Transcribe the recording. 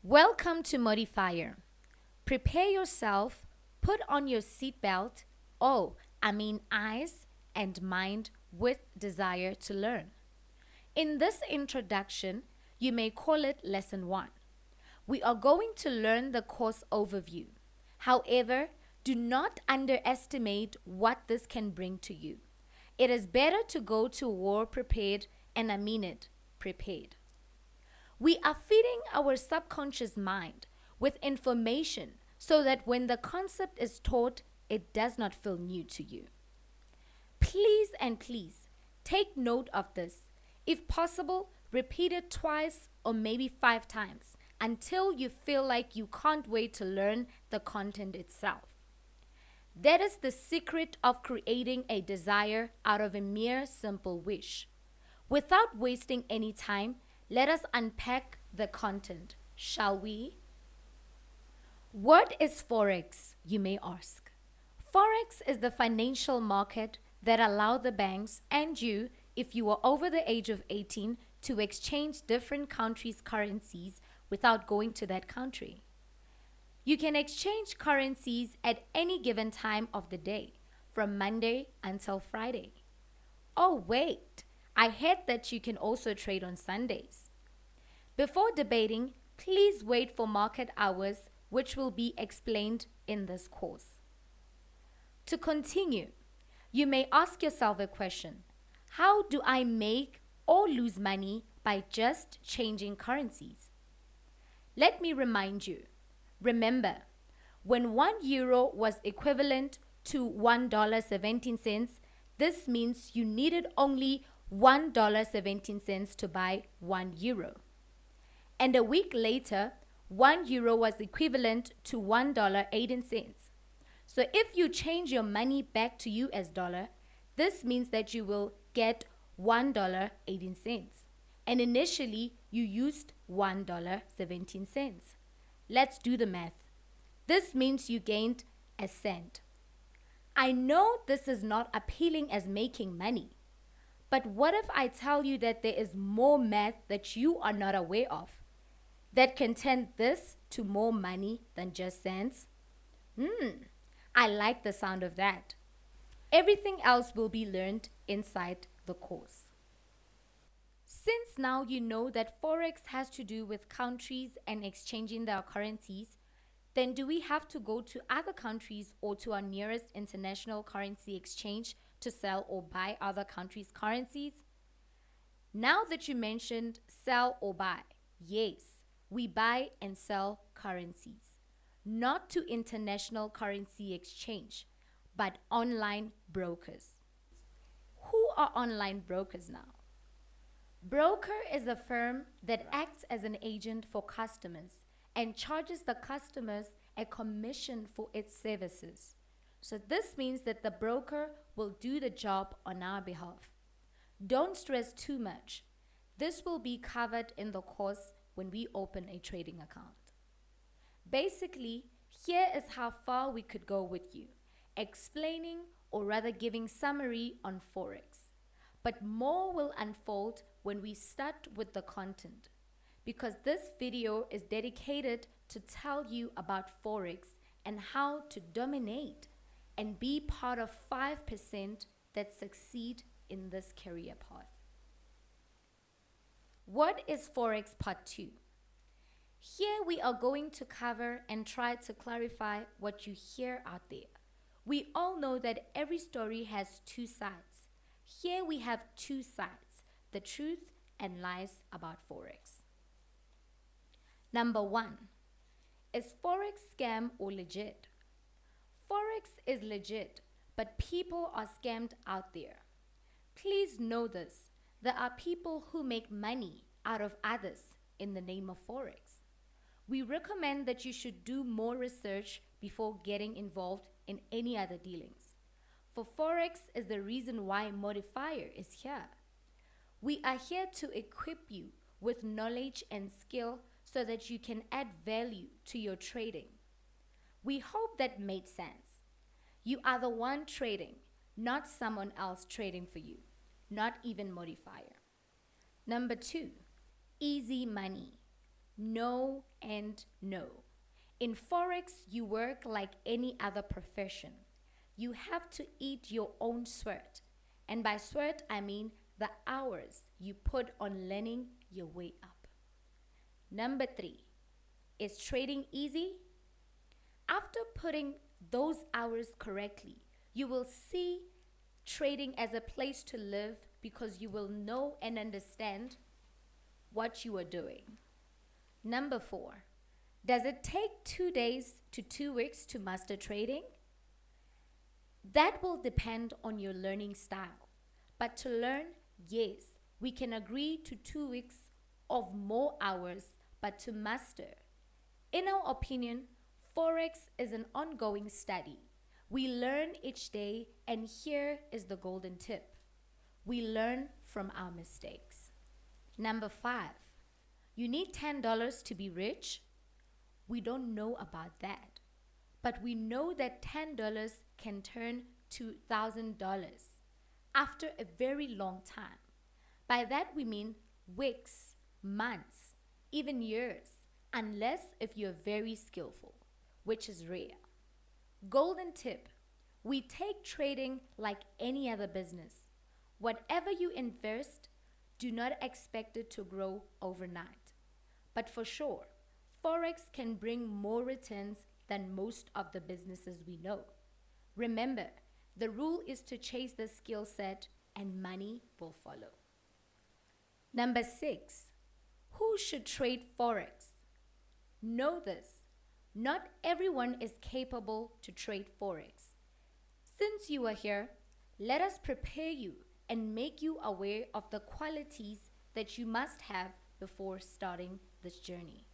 Welcome to Modifier. Prepare yourself, put on your seatbelt, eyes and mind with desire to learn. In this introduction, you may call it Lesson 1. We are going to learn the course overview. However, do not underestimate what this can bring to you. It is better to go to war prepared, and I mean it, prepared. We are feeding our subconscious mind with information so that when the concept is taught, it does not feel new to you. Please and please take note of this. If possible, repeat it twice or maybe 5 times until you feel like you can't wait to learn the content itself. That is the secret of creating a desire out of a mere simple wish. Without wasting any time, let us unpack the content, shall we? What is Forex, you may ask? Forex is the financial market that allows the banks and you, if you are over the age of 18, to exchange different countries' currencies without going to that country. You can exchange currencies at any given time of the day, from Monday until Friday. Oh, wait, I heard that you can also trade on Sundays. Before debating, please wait for market hours, which will be explained in this course. To continue, you may ask yourself a question. How do I make or lose money by just changing currencies? Let me remind you. Remember, when €1 was equivalent to $1.17, this means you needed only $1.17 to buy €1. And a week later, €1 was equivalent to $1.18. So if you change your money back to US dollar, this means that you will get $1.18. And initially, you used $1.17. Let's do the math. This means you gained a cent. I know this is not appealing as making money, but what if I tell you that there is more math that you are not aware of that can turn this to more money than just cents? I like the sound of that. Everything else will be learned inside the course. Since now you know that Forex has to do with countries and exchanging their currencies, then do we have to go to other countries or to our nearest international currency exchange to sell or buy other countries' currencies? Now that you mentioned sell or buy, yes, we buy and sell currencies, not to international currency exchange, but online brokers. Who are online brokers now? Broker is a firm that acts as an agent for customers and charges the customers a commission for its services. So this means that the broker will do the job on our behalf. Don't stress too much. This will be covered in the course when we open a trading account. Basically, here is how far we could go with you, explaining or rather giving summary on Forex. But more will unfold when we start with the content, because this video is dedicated to tell you about Forex and how to dominate and be part of 5% that succeed in this career path. What is Forex Part 2? Here we are going to cover and try to clarify what you hear out there. We all know that every story has 2 sides. Here we have 2 sides, the truth and lies about Forex. Number 1, is Forex scam or legit? Forex is legit, but people are scammed out there. Please know this. There are people who make money out of others in the name of Forex. We recommend that you should do more research before getting involved in any other dealings. For Forex is the reason why Modifier is here. We are here to equip you with knowledge and skill so that you can add value to your trading. We hope that made sense. You are the one trading, not someone else trading for you, not even Modifier. Number 2, easy money. No and no. In Forex, you work like any other profession. You have to eat your own sweat. And by sweat, I mean the hours you put on learning your way up. Number 3, is trading easy? After putting those hours correctly, you will see trading as a place to live because you will know and understand what you are doing. Number 4, does it take 2 days to 2 weeks to master trading? That will depend on your learning style. But to learn, yes, we can agree to 2 weeks of more hours, but to master. In our opinion, Forex is an ongoing study. We learn each day, and here is the golden tip. We learn from our mistakes. Number 5, you need $10 to be rich? We don't know about that. But we know that $10 can turn to $1,000 after a very long time. By that we mean weeks, months, even years, unless if you're very skillful, which is rare. Golden tip, we take trading like any other business. Whatever you invest, do not expect it to grow overnight. But for sure, Forex can bring more returns than most of the businesses we know. Remember, the rule is to chase the skill set and money will follow. Number 6, who should trade Forex? Know this, not everyone is capable to trade Forex. Since you are here, let us prepare you and make you aware of the qualities that you must have before starting this journey.